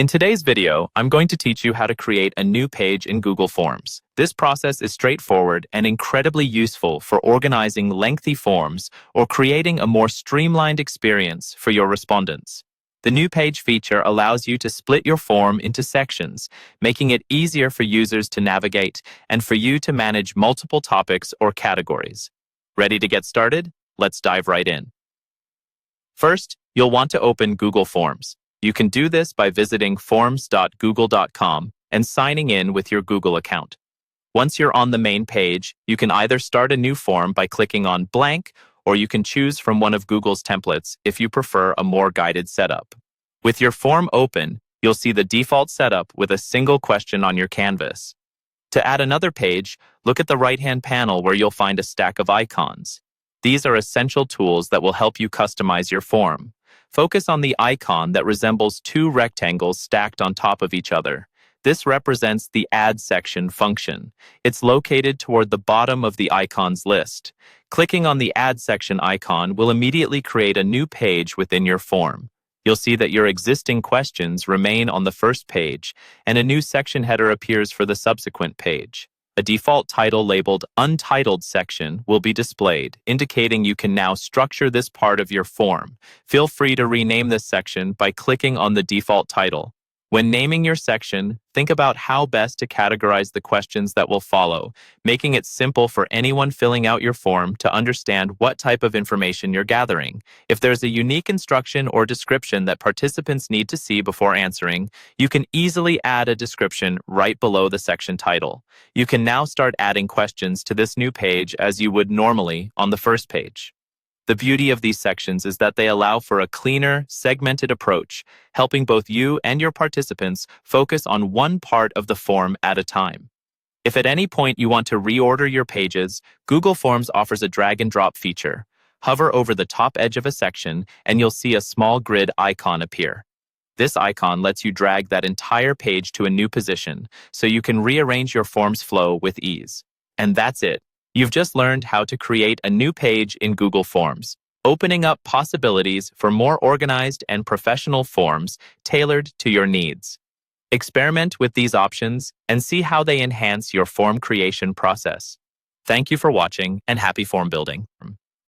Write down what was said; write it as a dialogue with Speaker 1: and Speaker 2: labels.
Speaker 1: In today's video, I'm going to teach you how to create a new page in Google Forms. This process is straightforward and incredibly useful for organizing lengthy forms or creating a more streamlined experience for your respondents. The new page feature allows you to split your form into sections, making it easier for users to navigate and for you to manage multiple topics or categories. Ready to get started? Let's dive right in. First, you'll want to open Google Forms. You can do this by visiting forms.google.com and signing in with your Google account. Once you're on the main page, you can either start a new form by clicking on blank, or you can choose from one of Google's templates if you prefer a more guided setup. With your form open, you'll see the default setup with a single question on your canvas. To add another page, look at the right-hand panel where you'll find a stack of icons. These are essential tools that will help you customize your form. Focus on the icon that resembles two rectangles stacked on top of each other. This represents the Add section function. It's located toward the bottom of the icons list. Clicking on the Add section icon will immediately create a new page within your form. You'll see that your existing questions remain on the first page, and a new section header appears for the subsequent page. A default title labeled Untitled section will be displayed, indicating you can now structure this part of your form. Feel free to rename this section by clicking on the default title. When naming your section, think about how best to categorize the questions that will follow, making it simple for anyone filling out your form to understand what type of information you're gathering. If there's a unique instruction or description that participants need to see before answering, you can easily add a description right below the section title. You can now start adding questions to this new page as you would normally on the first page. The beauty of these sections is that they allow for a cleaner, segmented approach, helping both you and your participants focus on one part of the form at a time. If at any point you want to reorder your pages, Google Forms offers a drag and drop feature. Hover over the top edge of a section, and you'll see a small grid icon appear. This icon lets you drag that entire page to a new position, so you can rearrange your form's flow with ease. And that's it. You've just learned how to create a new page in Google Forms, opening up possibilities for more organized and professional forms tailored to your needs. Experiment with these options and see how they enhance your form creation process. Thank you for watching, and happy form building.